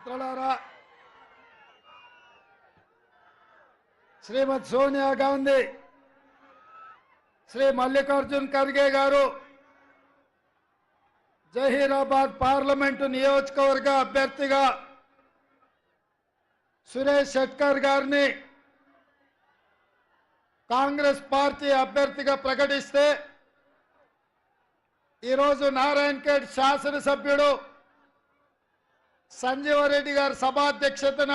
మిత్రులారా, శ్రీమతి సోనియా గాంధీ, శ్రీ మల్లికార్జున్ ఖర్గే గారు జహీరాబాద్ పార్లమెంటు నియోజకవర్గ అభ్యర్థిగా సురేష్ షెట్కర్ గారిని కాంగ్రెస్ పార్టీ అభ్యర్థిగా ప్రకటిస్తే ఈరోజు నారాయణఖేడ్ శాసనసభ్యుడు సంజీవరెడ్డి గారి సభాధ్యక్షతన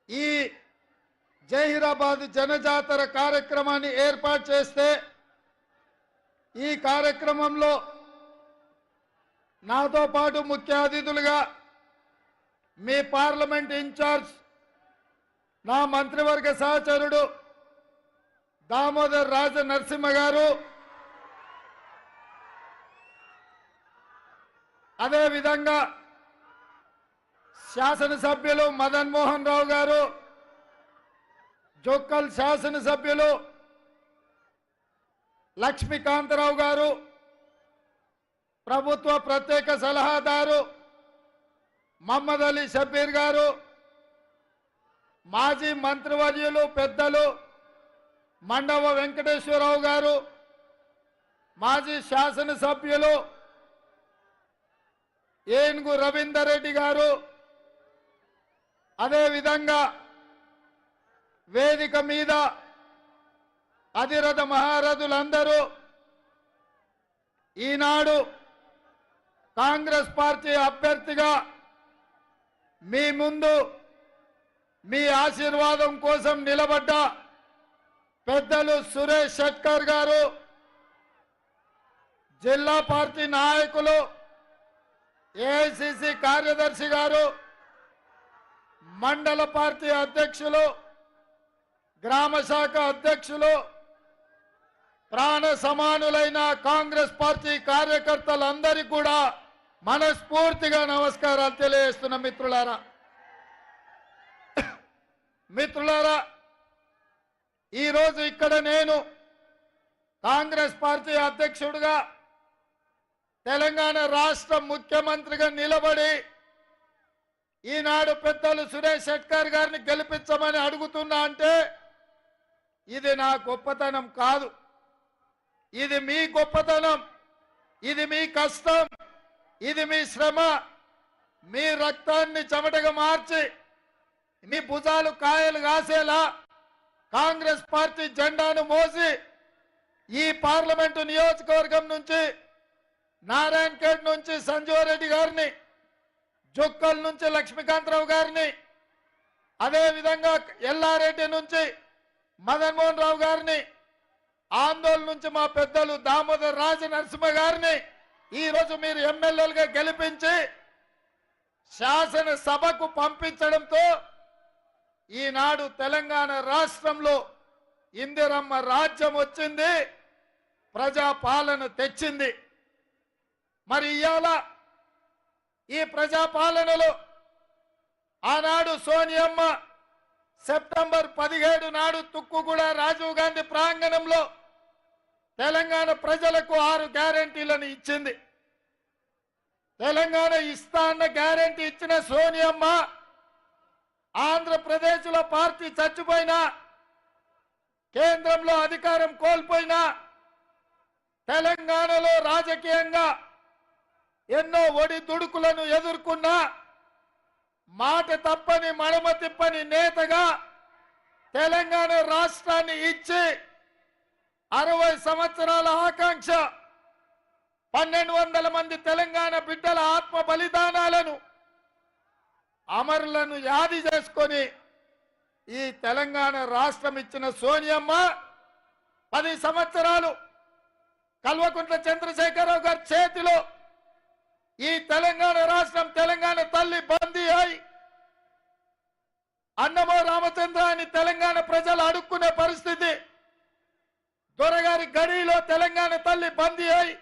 ఈ జహీరాబాద్ జనజాతర కార్యక్రమాన్ని ఏర్పాటు చేస్తే ఈ కార్యక్రమంలో నాతో పాటు ముఖ్య అతిథులుగా మీ పార్లమెంట్ ఇన్ఛార్జ్ నా మంత్రివర్గ సహచరుడు దామోదర్ రాజ నరసింహ గారు, అదేవిధంగా శాసనసభ్యులు మదన్ మోహన్ రావు గారు, జోక్కల్ శాసనసభ్యులు లక్ష్మీకాంతరావు గారు, ప్రభుత్వ ప్రత్యేక సలహాదారు మహమ్మద్ అలీ షబీర్ గారు, మాజీ మంత్రివర్యులు పెద్దలు మండవ వెంకటేశ్వరరావు గారు, మాజీ శాసనసభ్యులు ఏనుగు రవీందర్ రెడ్డి గారు, అదేవిధంగా వేదిక మీద అధిరథ మహారథులందరూ ఈనాడు కాంగ్రెస్ పార్టీ అభ్యర్థిగా మీ ముందు మీ ఆశీర్వాదం కోసం నిలబడ్డ పెద్దలు సురేష్ షెట్కర్ గారు, జిల్లా పార్టీ నాయకులు ఏఐసిసి కార్యదర్శి గారు, మండల పార్టీ అధ్యక్షులు, గ్రామ శాఖ అధ్యక్షులు, ప్రాణ సమానులైన కాంగ్రెస్ పార్టీ కార్యకర్తలందరికీ కూడా మనస్ఫూర్తిగా నమస్కారాలు తెలియజేస్తున్న మిత్రులారా, ఈరోజు ఇక్కడ నేను కాంగ్రెస్ పార్టీ అధ్యక్షుడిగా తెలంగాణ రాష్ట్ర ముఖ్యమంత్రిగా నిలబడి ఈనాడు పెద్దలు సురేష్ షెట్కర్ గారిని గెలిపించమని అడుగుతున్నా అంటే ఇది నా గొప్పతనం కాదు, ఇది మీ గొప్పతనం, ఇది మీ కష్టం, ఇది మీ శ్రమ, మీ రక్తాన్ని చెమటగా మార్చి మీ భుజాలు కాయలు కాసేలా కాంగ్రెస్ పార్టీ జెండాను మోసి ఈ పార్లమెంటు నియోజకవర్గం నుంచి నారాయణఖేడ్ నుంచి సంజీవరెడ్డి గారిని, జొక్కల్ నుంచి లక్ష్మీకాంతరావు గారిని, అదేవిధంగా ఎల్లారెడ్డి నుంచి మదన్ మోహన్ రావు గారిని, ఆందోళన నుంచి మా పెద్దలు దామోదర్ రాజ నరసింహ గారిని ఈరోజు మీరు ఎమ్మెల్యేలుగా గెలిపించి శాసనసభకు పంపించడంతో ఈనాడు తెలంగాణ రాష్ట్రంలో ఇందిరమ్మ రాజ్యం వచ్చింది, ప్రజాపాలన తెచ్చింది. మరి ఇవాళ ఈ ప్రజాపాలనలో ఆనాడు సోనియమ్మ సెప్టెంబర్ 17 నాడు తుక్కుగూడ రాజీవ్ గాంధీ ప్రాంగణంలో తెలంగాణ ప్రజలకు 6 గ్యారెంటీలను ఇచ్చింది. తెలంగాణ ఇస్తా అన్న గ్యారెంటీ ఇచ్చిన సోనియమ్మ ఆంధ్రప్రదేశ్లో పార్టీ చచ్చిపోయినా, కేంద్రంలో అధికారం కోల్పోయినా, తెలంగాణలో రాజకీయంగా ఎన్నో ఒడిదుడుకులను ఎదుర్కొన్నా మాట తప్పని మడమ తిప్పని నేతగా తెలంగాణ రాష్ట్రాన్ని ఇచ్చి 60 సంవత్సరాల ఆకాంక్ష 1200 మంది తెలంగాణ బిడ్డల ఆత్మ బలిదానాలను అమరులను యాది చేసుకొని ఈ తెలంగాణ రాష్ట్రం ఇచ్చిన సోనియమ్మ 10 సంవత్సరాలు కల్వకుంట్ల చంద్రశేఖరరావు గారి చేతిలో ఈ తెలంగాణ రాష్ట్రం తెలంగాణ తల్లి బందీ అయి అన్నమో రామచంద్ర అని తెలంగాణ ప్రజలు అడుక్కునే పరిస్థితి, దొరగారి గడిలో తెలంగాణ తల్లి బందీ అయి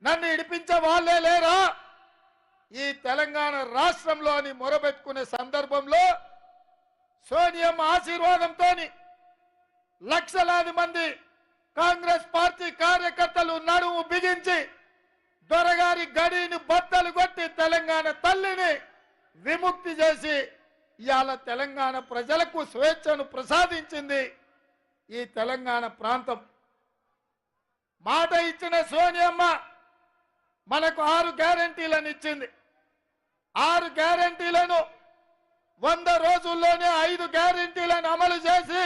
నన్ను ఇడిపించే వాళ్ళే లేరా ఈ తెలంగాణ రాష్ట్రంలో అని మొరబెట్టుకునే సందర్భంలో సోనియమ్మ ఆశీర్వాదంతో లక్షలాది మంది కాంగ్రెస్ పార్టీ కార్యకర్తలు నడుము బిగించి దొరగారి గడిని బద్దలు కొట్టి తెలంగాణ తల్లిని విముక్తి చేసి ఇవాళ తెలంగాణ ప్రజలకు స్వేచ్ఛను ప్రసాదించింది ఈ తెలంగాణ ప్రాంతం. మాట ఇచ్చిన సోనియమ్మ మనకు 6 గ్యారెంటీలను ఇచ్చింది. 6 గ్యారెంటీలను 100 రోజుల్లోనే 5 గ్యారెంటీలను అమలు చేసి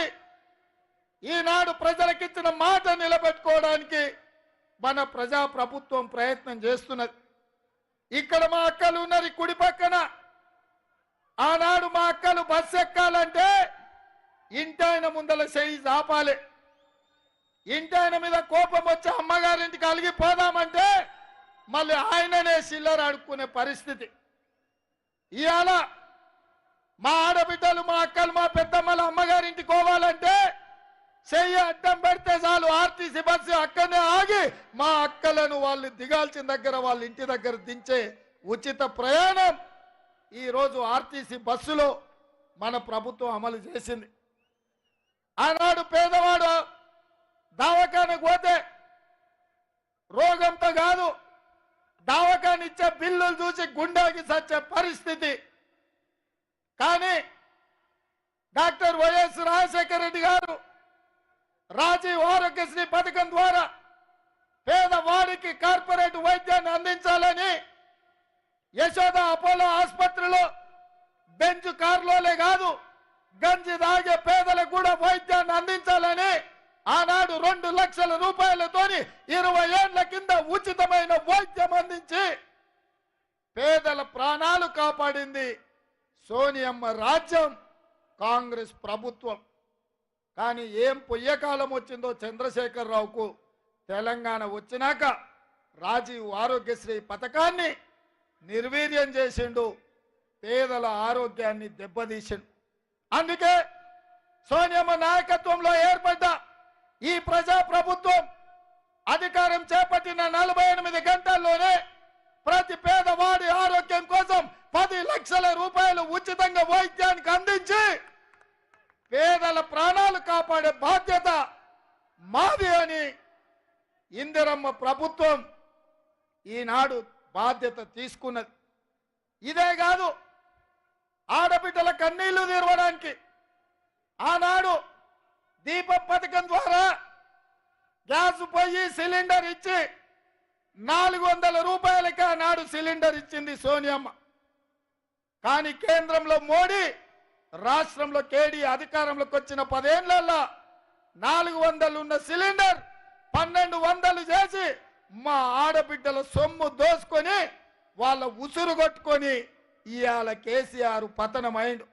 ఈనాడు ప్రజలకిచ్చిన మాట నిలబెట్టుకోవడానికి మన ప్రజా ప్రభుత్వం ప్రయత్నం చేస్తున్నది. ఇక్కడ మా అక్కలు ఉన్నారు కుడి పక్కన. ఆనాడు మా అక్కలు బస్సు ఎక్కాలంటే ఇంటాయన ముందల చేయి చాపాలి. ఇంటాయన మీద కోపం వచ్చి అమ్మగారింటికి అలిగిపోదామంటే మళ్ళీ ఆయననే చిల్లర అడుక్కునే పరిస్థితి. ఇవాళ మా ఆడబిడ్డలు మా అక్కలు మా పెద్దమ్మల అమ్మగారింటికి పోవాలంటే చెయ్యి అడ్డం పెడితే చాలు ఆర్టీసీ బస్సు అక్కడనే ఆగి మా అక్కలను వాళ్ళు దిగాల్సిన దగ్గర వాళ్ళ ఇంటి దగ్గర దించే ఉచిత ప్రయాణం ఈరోజు ఆర్టీసీ బస్సులో మన ప్రభుత్వం అమలు చేసింది. ఆనాడు పేదవాడు దవాఖానకు పోతే రోగంతో కాదు దవాఖాన ఇచ్చే బిల్లులు చూసి గుండెకి సచ్చే పరిస్థితి. కానీ డాక్టర్ వైఎస్ రాజశేఖర రెడ్డి గారు రాజీవ్ ఆరోగ్యశ్రీ పథకం ద్వారా పేదవాడికి కార్పొరేట్ వైద్యాన్ని అందించాలని యశోద అపోలో ఆసుపత్రిలో బెంచ్ కారులోనే కాదు గంజి తాగే పేదలకు కూడా వైద్యాన్ని అందించాలని ఆనాడు 2 లక్షల రూపాయలతోని 20 ఏళ్ల కింద ఉచితమైన వైద్యం అందించి పేదల ప్రాణాలు కాపాడింది సోనియమ్మ రాజ్యం, కాంగ్రెస్ ప్రభుత్వం. కానీ ఏం పొయ్యకాలం వచ్చిందో చంద్రశేఖరరావుకు. తెలంగాణ వచ్చినాక రాజీవ్ ఆరోగ్యశ్రీ పథకాన్ని నిర్వీర్యం చేసిండు, పేదల ఆరోగ్యాన్ని దెబ్బతీసిండు. అందుకే సోనియమ్మ నాయకత్వంలో ఏర్పడ్డ ఈ ప్రజా ప్రభుత్వం అధికారం చేపట్టిన 48 గంటల్లోనే ప్రతి పేదవాడి ఆరోగ్యం కోసం 10 లక్షల రూపాయలు ఉచితంగా వైద్యానికి అందించి పేదల ప్రాణాలు కాపాడే బాధ్యత మాది అని ఇందిరమ్మ ప్రభుత్వం ఈనాడు బాధ్యత తీసుకున్నది. ఇదే కాదు ఆడబిడ్డల కన్నీళ్లు తీర్వడానికి ఆనాడు దీపం పథకం ద్వారా గ్యాస్ పొయ్యి సిలిండర్ ఇచ్చి 400 రూపాయలకి ఆనాడు సిలిండర్ ఇచ్చింది సోనియమ్మ. కానీ కేంద్రంలో మోడీ, రాష్ట్రంలో కేడీ అధికారంలోకి వచ్చిన 10 ఏళ్లలో 400 ఉన్న సిలిండర్ 1200 చేసి మా ఆడబిడ్డల సొమ్ము దోసుకొని వాళ్ళ ఉసురు కొట్టుకొని ఇవాళ కేసీఆర్ పతనమైండు.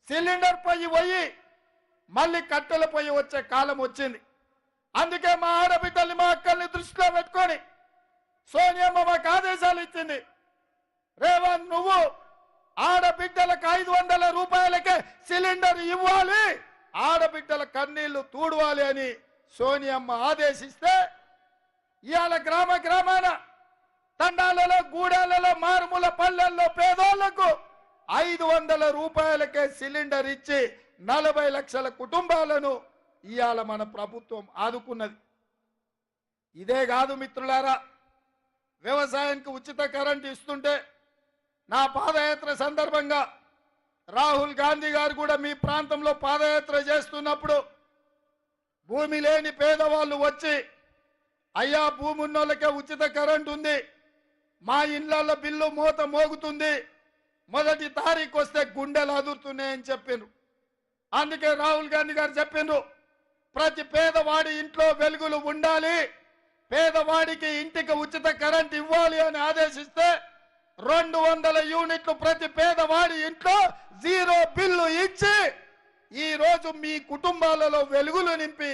సిలిండర్ పొయ్యి పోయి మళ్ళీ కట్టెల పొయ్యి వచ్చే కాలం వచ్చింది. అందుకే మా ఆడబిడ్డల్ని మా అక్కల్ని దృష్టిలో పెట్టుకొని సోనియమ్మ మాకు ఆదేశాలు ఇచ్చింది. రేవంత్ నువ్వు ఆడబిడ్డలకు 500 రూపాయలకే సిలిండర్ ఇవ్వాలి, ఆడబిడ్డల కన్నీళ్లు తూడవాలి అని సోనియమ్మ ఆదేశిస్తే ఇవాళ గ్రామ గ్రామాన తండాలలో గూడాలలో మారుమూల పల్లెల్లో పేదోళ్లకు 500 రూపాయలకే సిలిండర్ ఇచ్చి 40 లక్షల కుటుంబాలను ఇవాళ మన ప్రభుత్వం ఆదుకున్నది. ఇదే కాదు మిత్రులారా, వ్యవసాయానికి ఉచిత కరెంట్ ఇస్తుంటే నా పాదయాత్ర సందర్భంగా రాహుల్ గాంధీ గారు కూడా మీ ప్రాంతంలో పాదయాత్ర చేస్తున్నప్పుడు భూమి లేని పేదవాళ్ళు వచ్చి అయ్యా భూమి ఉన్నోళ్ళకే ఉచిత కరెంట్ ఉంది, మా ఇళ్లలో బిల్లు మోత మోగుతుంది, మొదటి తారీఖు వస్తే గుండెలు అదురుతున్నాయని చెప్పిండ్రు. అందుకే రాహుల్ గాంధీ గారు చెప్పిండ్రు ప్రతి పేదవాడి ఇంట్లో వెలుగులు ఉండాలి, పేదవాడికి ఇంటికి ఉచిత కరెంట్ ఇవ్వాలి అని ఆదేశిస్తే 200 యూనిట్లు ప్రతి పేదవాడి ఇంట్లో 0 బిల్లు ఇచ్చి ఈ రోజు మీ కుటుంబాలలో వెలుగులు నింపి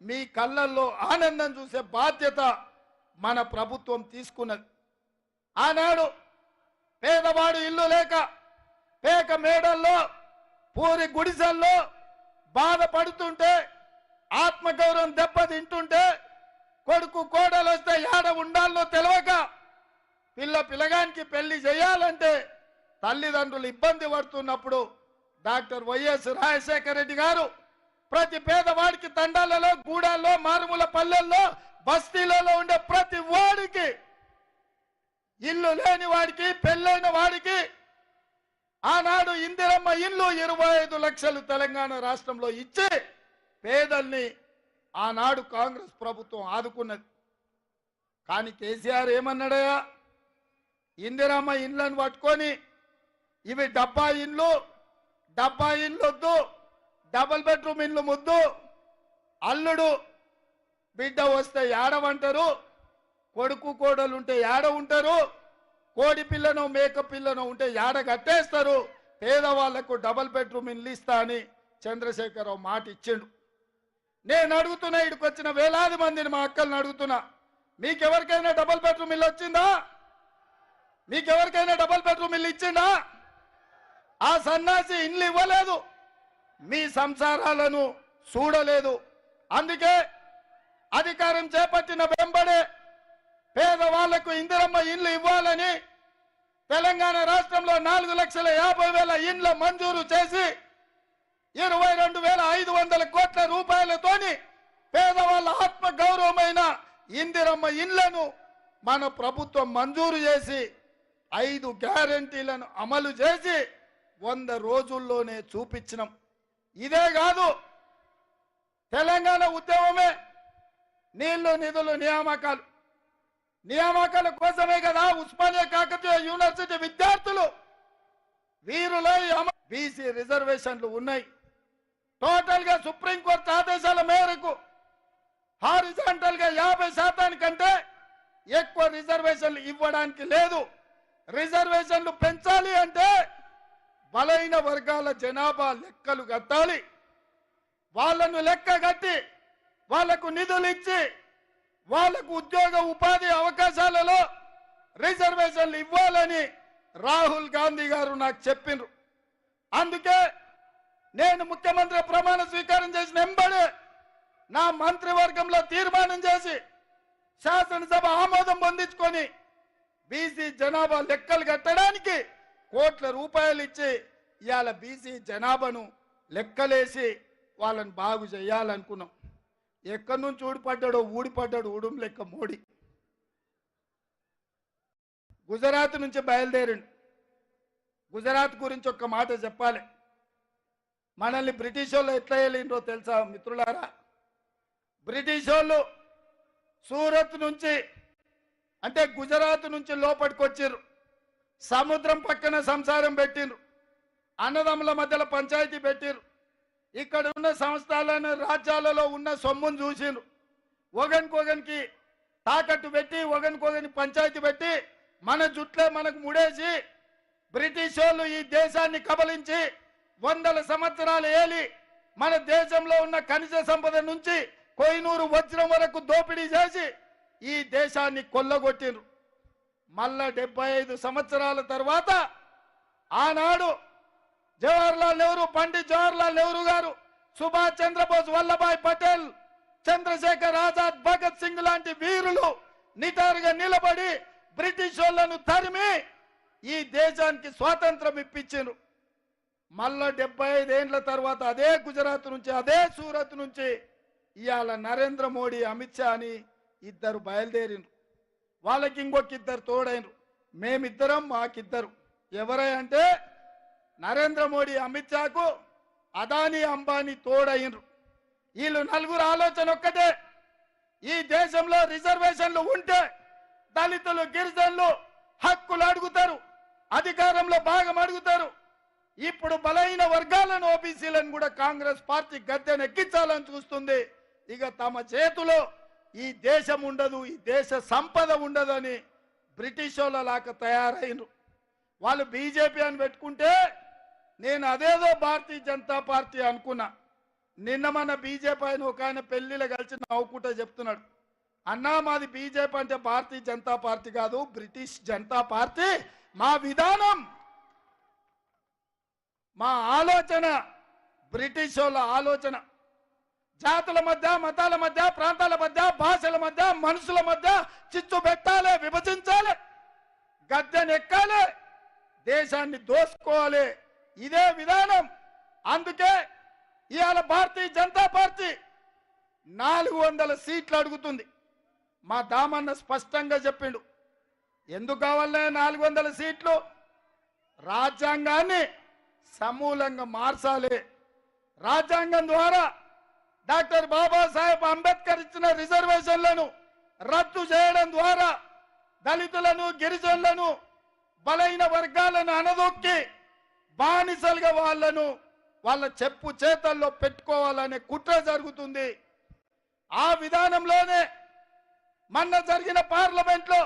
మీ కళ్ళల్లో ఆనందం చూసే బాధ్యత మన ప్రభుత్వం తీసుకున్నది. ఆనాడు పేదవాడు ఇల్లు లేక పేక మేడల్లో పూరి గుడిసెల్లో బాధపడుతుంటే ఆత్మగౌరవం దెబ్బతింటుంటే కొడుకు కోడలు వస్తే ఏడ ఉండాలో తెలియక పిల్లగానికి పెళ్లి చేయాలంటే తల్లిదండ్రులు ఇబ్బంది పడుతున్నప్పుడు డాక్టర్ వైఎస్ రాజశేఖర రెడ్డి గారు ప్రతి పేదవాడికి తండాలలో గూడాల్లో మారుమూల పల్లెల్లో బస్తీలలో ఉండే ప్రతి వాడికి ఇల్లు లేని వాడికి, పెళ్ళైన వాడికి ఆనాడు ఇందిరమ్మ ఇల్లు 25 లక్షలు తెలంగాణ రాష్ట్రంలో ఇచ్చి పేదల్ని ఆనాడు కాంగ్రెస్ ప్రభుత్వం ఆదుకున్నది. కానీ కేసీఆర్ ఏమన్నాడయా, ఇందిరమ్మ ఇండ్లను పట్టుకొని ఇవి డబ్బా ఇండ్లు వద్దు, డబుల్ బెడ్రూమ్ ఇండ్లు ముద్దు, అల్లుడు బిడ్డ వస్తే ఏడవంటారు, కొడుకు కోడలు ఉంటే ఏడ ఉంటారు, కోడి పిల్లను మేక పిల్లను ఉంటే ఏడ కట్టేస్తారు, పేదవాళ్లకు డబుల్ బెడ్రూమ్ ఇల్లు ఇస్తా అని చంద్రశేఖరరావు మాట ఇచ్చిండు. నేను అడుగుతున్నా, ఇక్కడికి వచ్చిన వేలాది మందిని మా అక్కల్ని అడుగుతున్నా, మీకెవరికైనా డబుల్ బెడ్రూమ్ ఇల్లు వచ్చిందా? మీకెవరికైనా డబుల్ బెడ్రూమ్ ఇల్లు ఇచ్చిందా? ఆ సన్నాసి ఇల్లు ఇవ్వలేదు, మీ సంసారాలను చూడలేదు. అందుకే అధికారం చేపట్టిన వెంబడే పేదవాళ్లకు ఇందిరమ్మ ఇల్లు ఇవ్వాలని తెలంగాణ రాష్ట్రంలో 4,50,000 ఇండ్ల మంజూరు చేసి 22,500 కోట్ల రూపాయలతోని పేదవాళ్ళ ఆత్మ గౌరవమైన ఇందిరమ్మ ఇండ్లను మన ప్రభుత్వం మంజూరు చేసి 5 గ్యారెంటీలను అమలు చేసి 100 రోజుల్లోనే చూపించినాం. ఇదే కాదు, తెలంగాణ ఉద్యమమే నీళ్లు, నిధులు, నియామకాల కోసమే కదా ఉస్మానియా కాకతీయ యూనివర్సిటీ విద్యార్థులు వీరులై బీసీ రిజర్వేషన్లు ఉన్నాయి. టోటల్ గా సుప్రీంకోర్టు ఆదేశాల మేరకు హారిజాంటల్ గా 50% కంటే ఎక్కువ రిజర్వేషన్లు ఇవ్వడానికి లేదు. రిజర్వేషన్లు పెంచాలి అంటే బలైన వర్గాల జనాభా లెక్కలు కట్టాలి. వాళ్ళను లెక్క కట్టి వాళ్లకు నిధులు ఇచ్చి వాళ్లకు ఉద్యోగ ఉపాధి అవకాశాలలో రిజర్వేషన్లు ఇవ్వాలని రాహుల్ గాంధీ గారు నాకు చెప్పిండ్రు. అందుకే నేను ముఖ్యమంత్రి ప్రమాణ స్వీకారం చేసిన వెంబడే నా మంత్రివర్గంలో తీర్మానం చేసి శాసనసభ ఆమోదం పొందించుకొని బీసీ జనాభా లెక్కలు కట్టడానికి కోట్ల రూపాయలు ఇచ్చి ఇవాళ బీసీ జనాభాను లెక్కలేసి వాళ్ళని బాగు చేయాలనుకున్నాం. ఎక్కడి నుంచి ఊడిపడ్డాడు ఉడుం లెక్క మోడీ. గుజరాత్ నుంచి బయలుదేరిండు. గుజరాత్ గురించి ఒక్క మాట చెప్పాలి. మనల్ని బ్రిటిష్ వాళ్ళు ఎట్లా వెళ్ళిండ్రో తెలుసా మిత్రులారా? బ్రిటిష్ వాళ్ళు సూరత్ నుంచి అంటే గుజరాత్ నుంచి లోపలికి వచ్చిర్రు. సముద్రం పక్కన సంసారం పెట్టిండ్రు. అన్నదమ్ముల మధ్యలో పంచాయతీ పెట్టిర్రు. ఇక్కడ ఉన్న సంస్థలను రాజ్యాలలో ఉన్న సొమ్మును చూసిండ్రు. ఒకరికొకరికి తాకట్టు పెట్టి ఒకరికొకరికి పంచాయతీ పెట్టి మన జుట్లే మనకు ముడేసి బ్రిటిష్ వాళ్ళు ఈ దేశాన్ని కబలించి 100 సంవత్సరాలు ఏలి మన దేశంలో ఉన్న ఖనిజ సంపద నుంచి కోహినూరు వజ్రం వరకు దోపిడీ చేసి ఈ దేశాన్ని కొల్లగొట్టిండ్రు. మళ్ళా 75 సంవత్సరాల తర్వాత ఆనాడు జవహర్లాల్ నెహ్రూ, పండిత్ జవహర్లాల్ నెహ్రూ గారు, సుభాష్ చంద్రబోస్, వల్లభాయ్ పటేల్, చంద్రశేఖర్ ఆజాద్, భగత్ సింగ్ లాంటి వీరులు నిటారుగా నిలబడి బ్రిటిష్ వాళ్ళను తరిమి ఈ దేశానికి స్వాతంత్రం ఇప్పించారు. మళ్ళా 75 ఏళ్ల తర్వాత అదే గుజరాత్ నుంచి అదే సూరత్ నుంచి ఇవాళ నరేంద్ర మోడీ, అమిత్ షా అని ఇద్దరు బయలుదేరిండ్రు. వాళ్ళకి ఇంకొక ఇద్దరు తోడైనరు. మేమిద్దరం మాకిద్దరు. ఎవరై అంటే నరేంద్ర మోడీ, అమిత్ షాకు అదానీ, అంబానీ తోడైనరు. వీళ్ళు నలుగురు ఆలోచన ఒక్కటే, ఈ దేశంలో రిజర్వేషన్లు ఉంటే దళితులు, గిరిజనులు హక్కులు అడుగుతారు, అధికారంలో భాగం అడుగుతారు. ఇప్పుడు బలైన వర్గాలను, ఓబీసీలను కూడా కాంగ్రెస్ పార్టీ గద్దెను ఎక్కించాలని చూస్తుంది. ఇక తమ చేతిలో ఈ దేశం ఉండదు, ఈ దేశ సంపద ఉండదు అని బ్రిటిష్ వాళ్ళ లాగా తయారైనరు. వాళ్ళు బీజేపీ అని పెట్టుకుంటే నేను అదేదో భారతీయ జనతా పార్టీ అనుకున్నా. నిన్న మన బీజేపీ ఆయన ఒక ఆయన పెళ్లిలో కలిసి నవ్వుకుంటూ చెప్తున్నాడు, అన్నా మాది బీజేపీ అంటే భారతీయ జనతా పార్టీ కాదు, బ్రిటిష్ జనతా పార్టీ. మా విధానం, మా ఆలోచన బ్రిటిష్ వాళ్ళ ఆలోచన. జాతుల మధ్య, మతాల మధ్య, ప్రాంతాల మధ్య, భాషల మధ్య, మనుషుల మధ్య చిచ్చు పెట్టాలి, విభజించాలి, గద్దెను ఎక్కాలి, దేశాన్ని దోసుకోవాలి. ఇదే విధానం. అందుకే ఇవాళ భారతీయ జనతా పార్టీ 400 సీట్లు అడుగుతుంది. మా దామన్న స్పష్టంగా చెప్పిండు, ఎందుకు కావాలనే 400 సీట్లు? రాజ్యాంగాన్ని సమూలంగా మార్చాలి. రాజ్యాంగం ద్వారా డాక్టర్ బాబాసాహెబ్ అంబేద్కర్ ఇచ్చిన రిజర్వేషన్లను రద్దు చేయడం ద్వారా దళితులను, గిరిజనులను, బలైన వర్గాలను అనదొక్కి బానిసలుగా వాళ్ళ చెప్పు చేతల్లో పెట్టుకోవాలనే కుట్ర జరుగుతుంది. ఆ విధానంలోనే మొన్న జరిగిన పార్లమెంట్లో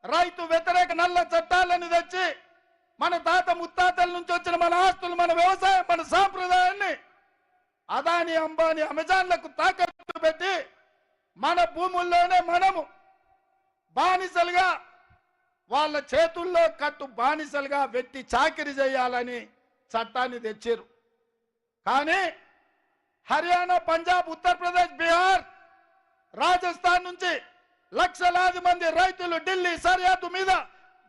రైతు వ్యతిరేక నల్ల చట్టాలను తెచ్చి మన తాత ముత్తాతల నుంచి వచ్చిన మన ఆస్తులు, మన వ్యవసాయం, మన సాంప్రదాయాన్ని అదాని, అంబానీ, అమెజాన్లకు తాకట్టు పెట్టి మన భూముల్లోనే మనము బానిసలుగా వాళ్ళ చేతుల్లో కట్టు బానిసలుగా వెట్టి చాకిరి చేయాలని చట్టాన్ని తెచ్చారు. కానీ హర్యానా, పంజాబ్, ఉత్తరప్రదేశ్, బీహార్, రాజస్థాన్ నుంచి లక్షలాది మంది రైతులు ఢిల్లీ సరిహద్దు మీద,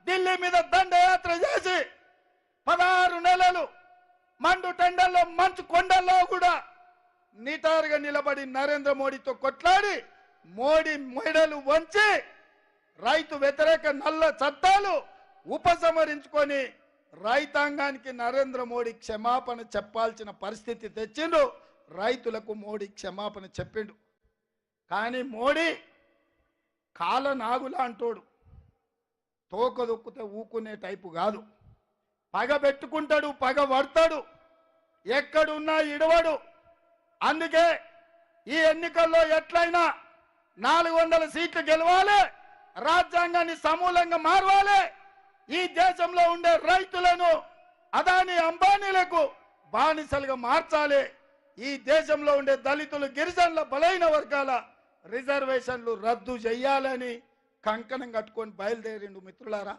ఢిల్లీ మీద దండయాత్ర చేసి 16 నెలలు మండు టెండల్లో, మంచు కొండల్లో కూడా నిటారుగా నిలబడి నరేంద్ర మోడీతో కొట్లాడి మోడీ మెడలు వంచి రైతు వ్యతిరేక నల్ల చట్టాలు ఉపసంహరించుకొని రైతాంగానికి నరేంద్ర మోడీ క్షమాపణ చెప్పాల్సిన పరిస్థితి తెచ్చిండు. రైతులకు మోడీ క్షమాపణ చెప్పిండు. కానీ మోడీ కాల నాగులా అంటోడు, తోక దొక్కితే ఊకునే టైపు కాదు. పగ పెట్టుకుంటాడు, పగ పడతాడు, ఎక్కడున్నా ఇడవడు. అందుకే ఈ ఎన్నికల్లో ఎట్లయినా 400 సీట్లు గెలవాలి, రాజ్యాంగాన్ని సమూలంగా మార్వాలి, ఈ దేశంలో ఉండే రైతులను అదాని, అంబానీలకు బానిసలుగా మార్చాలి, ఈ దేశంలో ఉండే దళితులు, గిరిజనుల, బలైన వర్గాల రిజర్వేషన్లు రద్దు చేయాలని కంకణం కట్టుకొని బయలుదేరిండు. మిత్రులారా,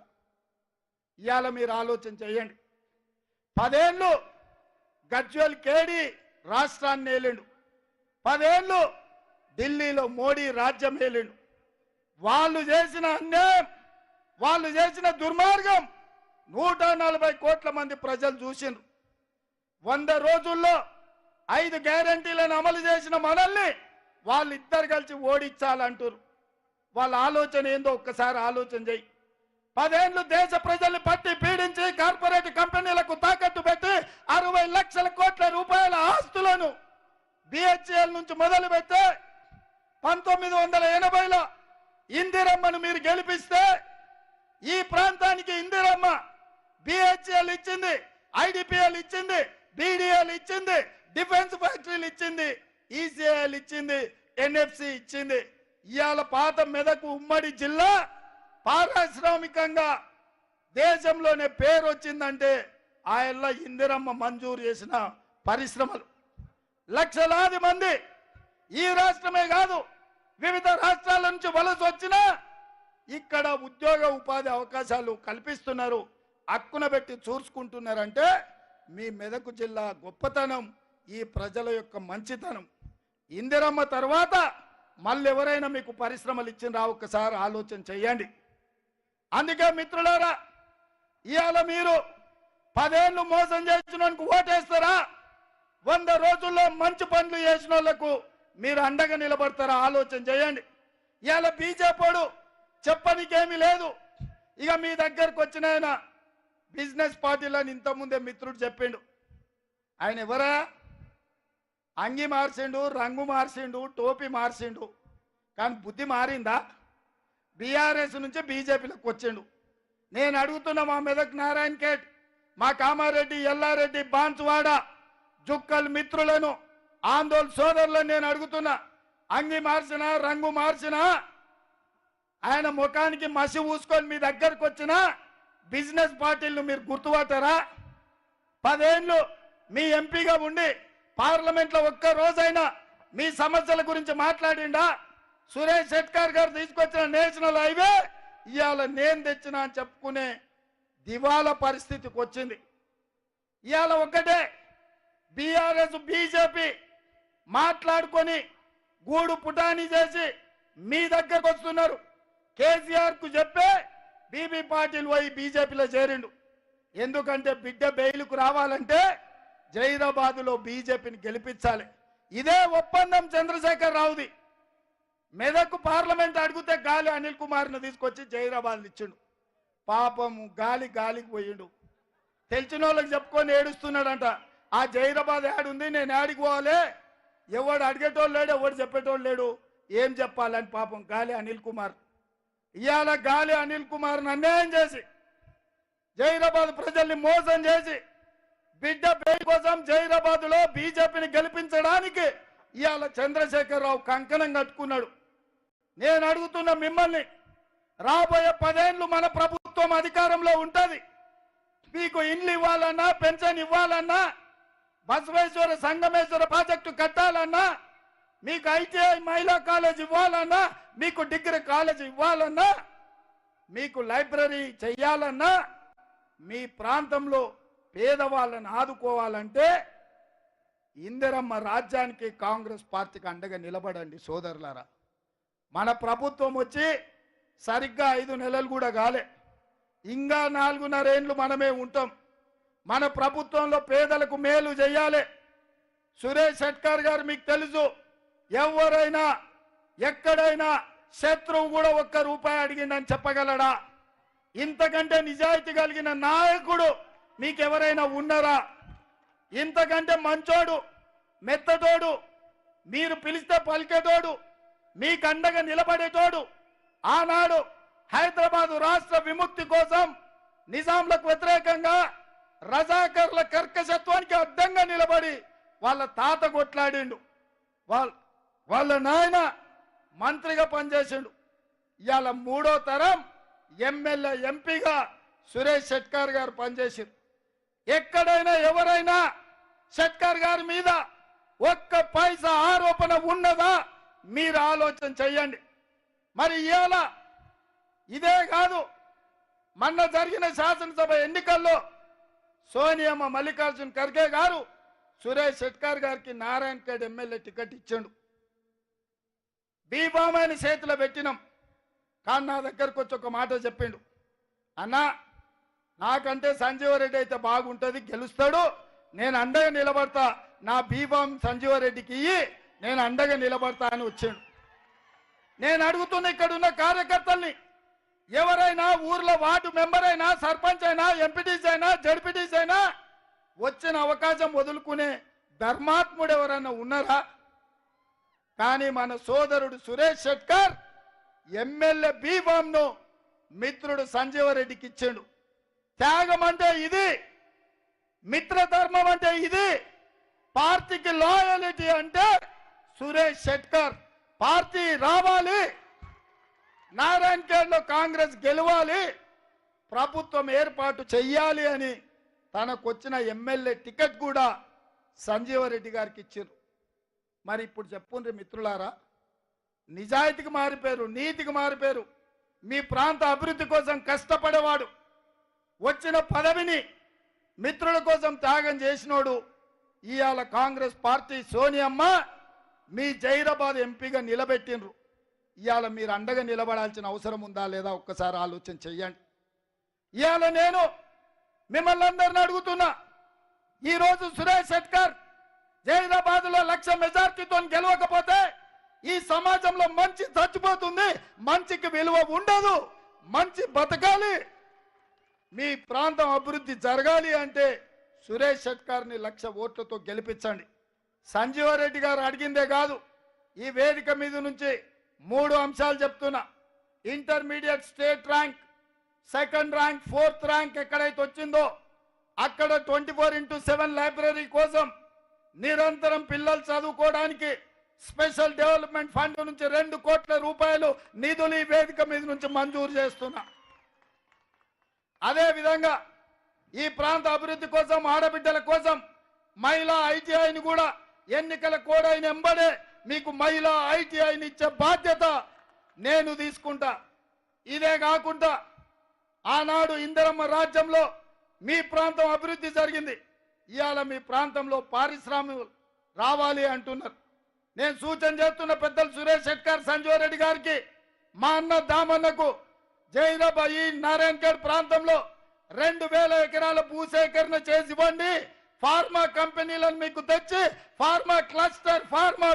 ఇవాళ మీరు ఆలోచన చేయండి. 10 ఏళ్ళు గజ్వేల్ కేడి రాష్ట్రాన్ని ఏలిండు, 10 ఏళ్ళు ఢిల్లీలో మోడీ రాజ్యం ఏలిండు. వాళ్ళు చేసిన అన్యాయం, వాళ్ళు చేసిన దుర్మార్గం 140 కోట్ల మంది ప్రజలు చూసిండ్రు. 100 రోజుల్లో 5 గ్యారంటీలను అమలు చేసిన మనల్ని వాళ్ళిద్దరు కలిసి ఓడించాలంటారు. వాళ్ళ ఆలోచన ఏందో ఒక్కసారి ఆలోచన చేయి. 10 ఏళ్ళు దేశ ప్రజల్ని పట్టి పీడించి కార్పొరేట్ కంపెనీలకు తాకట్టు పెట్టి 60 లక్షల కోట్ల రూపాయల ఆస్తులను బిహెచ్ఎల్ నుంచి మొదలు పెట్టి 1980లో ఇందిరమ్మను మీరు గెలిపిస్తే ఈ ప్రాంతానికి ఇందిరమ్మ బిహెచ్ఎల్ ఇచ్చింది, ఐడిపిఎల్ ఇచ్చింది, బీడీఎల్ ఇచ్చింది, డిఫెన్స్ ఫ్యాక్టరీలు ఇచ్చింది, ఈసీఐఎల్ ఇచ్చింది, ఎన్ఎఫ్సి ఇచ్చింది. ఇవాళ పాత మెదక్ ఉమ్మడి జిల్లా పారిశ్రామికంగా దేశంలోనే పేరు వచ్చిందంటే ఆయనలో ఇందిరమ్మ మంజూరు చేసిన పరిశ్రమలు. లక్షలాది మంది ఈ రాష్ట్రమే కాదు వివిధ రాష్ట్రాల నుంచి వలస వచ్చినా ఇక్కడ ఉద్యోగ ఉపాధి అవకాశాలు కల్పిస్తున్నారు, హక్కున పెట్టి చూసుకుంటున్నారంటే మీ మెదక్ జిల్లా గొప్పతనం, ఈ ప్రజల యొక్క మంచితనం. ఇందిరమ్మ తర్వాత మళ్ళీ ఎవరైనా మీకు పరిశ్రమలు ఇచ్చినరా ఒక్కసారి ఆలోచన చేయండి. అందుకే మిత్రులారా, ఇవాళ మీరు 10 ఏళ్ళు మోసం చేసిన ఓటేస్తారా? 100 రోజుల్లో మంచి పనులు చేసిన వాళ్ళకు మీరు అండగా నిలబడతారా? ఆలోచన చేయండి. ఇవాళ బీజేపీడు చెప్పనికేమీ లేదు. ఇక మీ దగ్గరకు వచ్చిన ఆయన బిజినెస్ పార్టీలని ఇంతకుముందే మిత్రుడు చెప్పిండు. ఆయన ఎవరా? అంగి మార్చిండు, రంగు మార్చిండు, టోపీ మార్చిండు, కానీ బుద్ధి మారిందా? బీఆర్ఎస్ నుంచి బీజేపీలోకి వచ్చిండు. నేను అడుగుతున్నా మా మెదక్ నారాయణ ఖేడ్, మా కామారెడ్డి, ఎల్లారెడ్డి, బాన్సువాడ, జుక్కల్ మిత్రులను, ఆందోళన సోదరులను నేను అడుగుతున్నా, అంగి మార్చినా, రంగు మార్చినా, ఆయన ముఖానికి మసి ఊసుకొని మీ దగ్గరకు వచ్చిన బిజినెస్ పార్టీలను మీరు గుర్తుపట్టారా? 10 ఏళ్ళు మీ ఎంపీగా ఉండి పార్లమెంట్లో ఒక్క రోజైనా మీ సమస్యల గురించి మాట్లాడిండా? సురేష్ శెట్కర్ గారు తీసుకొచ్చిన నేషనల్ హైవే ఇవాళ నేను తెచ్చినా అని చెప్పుకునే దివాలా పరిస్థితికి వచ్చింది. ఇవాళ ఒక్కటే బీఆర్ఎస్, బీజేపీ మాట్లాడుకొని గూడు పుటాని చేసి మీ దగ్గరకు వస్తున్నారు. కేసీఆర్ కు చెప్పే బీబీ పాటిల్ పోయి బీజేపీలో చేరిండు. ఎందుకంటే బిడ్డ బెయిలుకు రావాలంటే జైరాబాదులో బీజేపీని గెలిపించాలి. ఇదే ఒప్పందం చంద్రశేఖర్ రావుది. మెదక్ పార్లమెంట్ అడిగితే గాలి అనిల్ కుమార్ను తీసుకొచ్చి జైరాబాద్ ఇచ్చిండు. పాపము గాలికి పోయిండు. తెలిసిన వాళ్ళకి చెప్పుకొని ఏడుస్తున్నాడంట. ఆ జైరాబాద్ యాడుంది, నేను యాడికి పోవాలి, ఎవడు అడిగేటోళ్ళు లేడు, ఎవడు చెప్పేటోళ్ళు లేడు, ఏం చెప్పాలని పాపం గాలి అనిల్ కుమార్. ఇవాళ గాలి అనిల్ కుమార్ని అన్యాయం చేసి జైరాబాద్ ప్రజల్ని మోసం చేసి బిడ్డ పేరు కోసం జైరాబాద్లో బీజేపీని గెలిపించడానికి ఇవాళ చంద్రశేఖరరావు కంకణం కట్టుకున్నాడు. నేను అడుగుతున్న మిమ్మల్ని, రాబోయే 10 ఏళ్ళు మన ప్రభుత్వం అధికారంలో ఉంటుంది. మీకు ఇండ్లు ఇవ్వాలన్నా, పెన్షన్ ఇవ్వాలన్నా, బసవేశ్వర సంగమేశ్వర ప్రాజెక్టు కట్టాలన్నా, మీకు ఐటీఐ మహిళా కాలేజ్ ఇవ్వాలన్నా, మీకు డిగ్రీ కాలేజ్ ఇవ్వాలన్నా, మీకు లైబ్రరీ చెయ్యాలన్నా, మీ ప్రాంతంలో పేదవాళ్ళని ఆదుకోవాలంటే ఇందిరమ్మ రాజ్యానికి కాంగ్రెస్ పార్టీకి అండగా నిలబడండి సోదరులారా. మన ప్రభుత్వం వచ్చి సరిగ్గా 5 నెలలు కూడా కాలే, ఇంకా 4.5 ఏళ్ళు మనమే ఉంటాం. మన ప్రభుత్వంలో పేదలకు మేలు చేయాలి. సురేష్ షెట్కర్ గారు మీకు తెలుసు, ఎవరైనా ఎక్కడైనా శత్రువు కూడా 1 రూపాయి అడిగిందని చెప్పగలడా? ఇంతకంటే నిజాయితీ కలిగిన నాయకుడు మీకెవరైనా ఉన్నారా? ఇంతకంటే మంచోడు, మెత్తటోడు, మీరు పిలిస్తే పలికేటోడు, మీకు అండగా నిలబడేటోడు, ఆనాడు హైదరాబాదు రాష్ట్ర విముక్తి కోసం నిజాంలకు వ్యతిరేకంగా రజాకర్ల కర్కశత్వానికి అడ్డంగా నిలబడి వాళ్ళ తాత కొట్లాడిండు, వాళ్ళ నాయన మంత్రిగా పనిచేసిండు. ఇవాళ 3వ తరం ఎమ్మెల్యే ఎంపీగా సురేష్ షెట్కర్ గారు పనిచేసారు. ఎక్కడైనా ఎవరైనా షెట్కర్ గారి మీద 1 పైసా ఆరోపణ ఉన్నదా మీరు ఆలోచన చెయ్యండి. మరి ఇవాళ ఇదే కాదు, మొన్న జరిగిన శాసనసభ ఎన్నికల్లో సోనియమ్మ మల్లికార్జున ఖర్గే గారు సురేష్ షెట్కర్ గారికి నారాయణఖేడ్ ఎమ్మెల్యే టికెట్ ఇచ్చాడు. బీబామైన చేతిలో పెట్టినాం. కానీ నా దగ్గరకు వచ్చి ఒక మాట చెప్పిండు, అన్నా నాకంటే సంజీవరెడ్డి అయితే బాగుంటుంది, గెలుస్తాడు, నేను అండగా నిలబడతా, నా బీబాం సంజీవరెడ్డికి ఇయ్యి, నేను అండగా నిలబడతా అని వచ్చాడు. నేను అడుగుతున్న ఇక్కడున్న కార్యకర్తల్ని, ఎవరైనా ఊర్లో వార్డు మెంబర్ అయినా, సర్పంచ్ అయినా, ఎంపీటీసీ అయినా, జడ్పీటీసీ అయినా వచ్చిన అవకాశం వదులుకునే ధర్మాత్ముడు ఎవరైనా ఉన్నారా? కానీ మన సోదరుడు సురేష్ షెట్కర్ ఎమ్మెల్యే బీబాంను మిత్రుడు సంజీవరెడ్డికి ఇచ్చాడు. త్యాగం అంటే ఇది, మిత్రధర్మం అంటే ఇది, పార్టీకి లాయలిటీ అంటే సురేష్ షెట్కర్. పార్టీ రావాలి, నారాయణఖేడ్లో కాంగ్రెస్ గెలవాలి, ప్రభుత్వం ఏర్పాటు చెయ్యాలి అని తనకొచ్చిన ఎమ్మెల్యే టికెట్ కూడా సంజీవరెడ్డి గారికి ఇచ్చారు. మరి ఇప్పుడు చెప్పుండ్రి మిత్రులారా, నిజాయితీకి మారిపోయారు, నీతికి మారిపోయారు. మీ ప్రాంత అభివృద్ధి కోసం కష్టపడేవాడు, వచ్చిన పదవిని మిత్రుల కోసం త్యాగం చేసినోడు ఇవాళ కాంగ్రెస్ పార్టీ సోనియమ్మ మీ జైరాబాద్ ఎంపీగా నిలబెట్టినరు. ఇవాళ మీరు అండగా నిలబడాల్సిన అవసరం ఉందా లేదా ఒక్కసారి ఆలోచన చెయ్యండి. ఇవాళ నేను మిమ్మల్ని అందరిని అడుగుతున్నా, ఈరోజు సురేష్ షెట్కర్ జైరాబాద్లో 1,00,000 మెజార్టీతో గెలవకపోతే ఈ సమాజంలో మంచి చచ్చిపోతుంది, మంచికి విలువ ఉండదు. మంచి బతకాలి, మీ ప్రాంతం అభివృద్ధి జరగాలి అంటే సురేష్ షెట్కర్ని 1,00,000 ఓట్లతో గెలిపించండి. సంజీవరెడ్డి గారు అడిగిందే కాదు, ఈ వేదిక మీద నుంచి 3 అంశాలు చెప్తున్నా. Intermediate state rank, 2nd rank, 4th rank ఎక్కడైతే వచ్చిందో అక్కడ 24/7 లైబ్రరీ కోసం నిరంతరం పిల్లలు చదువుకోవడానికి స్పెషల్ డెవలప్మెంట్ ఫండ్ నుంచి 2 కోట్ల రూపాయలు నిధులు ఈ వేదిక మీద నుంచి మంజూరు చేస్తున్నా. అదే విధంగా ఈ ప్రాంత అభివృద్ధి కోసం, ఆడబిడ్డల కోసం మహిళా ఐటీఐని కూడా ఎన్నికల కోడ్ అయిన ఎంబడే మీకు మహిళా ఐటీఐని ఇచ్చే బాధ్యత నేను తీసుకుంటా. ఇదే కాకుండా ఆనాడు ఇందిరమ్మ రాజ్యంలో మీ ప్రాంతం అభివృద్ధి జరిగింది, ఇవాళ మీ ప్రాంతంలో పారిశ్రామికలు రావాలి అంటున్నారు. నేను సూచన చేస్తున్న పెద్దలు సురేష్ షెట్కర్, సంజీవరెడ్డి గారికి, మా అన్న దామన్నకు జైరాబాద్ ఈ నారాయణఖేడ్ ప్రాంతంలో 2,000 ఎకరాల భూసేకరణ చేసి ఇవ్వండి. ఫార్మా కంపెనీలను మీకు తెచ్చి ఫార్మా క్లస్టర్, ఫార్మా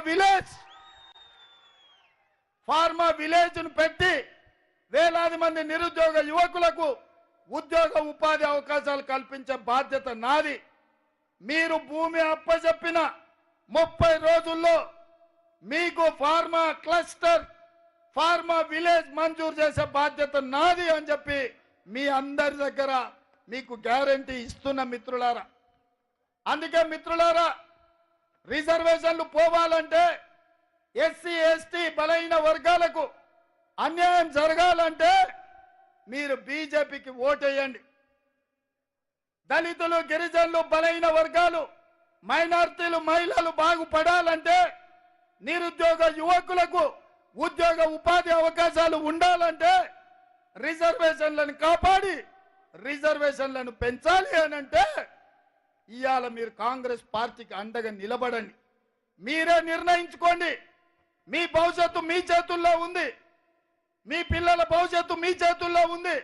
విలేజ్ ను పెట్టి వేలాది మంది నిరుద్యోగ యువకులకు ఉద్యోగ ఉపాధి అవకాశాలు కల్పించే బాధ్యత నాది. మీరు భూమి అప్పచెప్పిన 30 రోజుల్లో మీకు ఫార్మా క్లస్టర్, ఫార్మా విలేజ్ మంజూరు చేసే బాధ్యత నాది అని చెప్పి మీ అందరి దగ్గర మీకు గ్యారంటీ ఇస్తున్న మిత్రులారా. అందుకే మిత్రులారా, రిజర్వేషన్లు పోవాలంటే, ఎస్సీ ఎస్టీ బలైన వర్గాలకు అన్యాయం జరగాలంటే మీరు బీజేపీకి ఓటేయండి. దళితులు, గిరిజనులు, బలైన వర్గాలు, మైనార్టీలు, మహిళలు బాగుపడాలంటే, నిరుద్యోగ యువకులకు ఉద్యోగ ఉపాధి అవకాశాలు ఉండాలంటే రిజర్వేషన్లను కాపాడి రిజర్వేషన్లను పెంచాలి అనంటే ఇవాళ మీరు కాంగ్రెస్ పార్టీకి అండగా నిలబడండి. మీరే నిర్ణయించుకోండి. మీ భవిష్యత్తు మీ చేతుల్లో ఉంది. మీ పిల్లల భవిష్యత్తు మీ చేతుల్లో ఉంది.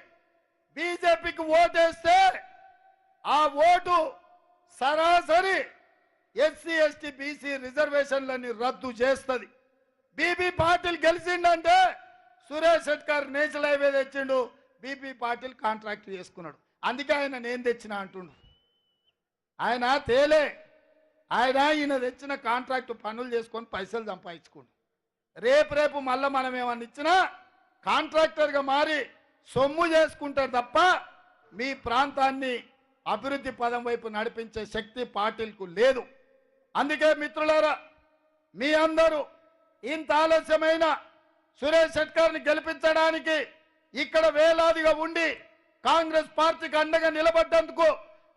బీజేపీకి ఓటేస్తే ఆ ఓటు సరాసరి ఎస్సీ ఎస్టీ బీసీ రిజర్వేషన్లని రద్దు చేస్తుంది. బీబీ పాటిల్ గెలిచిండంటే సురేష్ శెట్కర్ నేషనల్ హైవే తెచ్చిండు, బీబీ పాటిల్ కాంట్రాక్ట్ చేసుకున్నాడు. అందుకే ఆయన నేను తెచ్చిన అంటుండు. ఆయన తేలే, ఈయన తెచ్చిన కాంట్రాక్ట్ పనులు చేసుకొని పైసలు సంపాదించుకోండి. రేపు మళ్ళీ మనం ఏమన్నా ఇచ్చినా కాంట్రాక్టర్గా మారి సొమ్ము చేసుకుంటారు తప్ప మీ ప్రాంతాన్ని అభివృద్ధి పదం వైపు నడిపించే శక్తి పార్టీలకు లేదు. అందుకే మిత్రులారా, మీ అందరూ ఇంత ఆలస్యమైన సురేష్ శెట్కర్ని గెలిపించడానికి ఇక్కడ వేలాదిగా ఉండి కాంగ్రెస్ పార్టీకి అండగా నిలబడ్డందుకు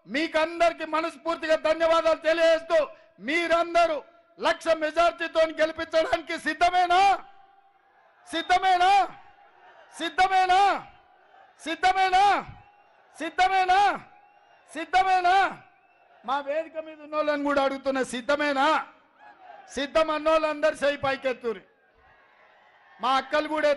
మీకందరికి మనస్ఫూర్తిగా ధన్యవాదాలు తెలియజేస్తూ, మీరందరూ 1,00,000 మెజార్టీతో గెలిపించడానికి సిద్ధమేనా? సిద్ధమేనా? సిద్ధమేనా? సిద్ధమేనా? సిద్ధమేనా? సిద్ధమేనా? మా వేదిక మీద ఉన్న వాళ్ళని కూడా అడుగుతున్నా, సిద్ధమేనా? సిద్ధం అన్నోళ్ళందరూ చేయి పైకెత్తురి. మా అక్కలు కూడా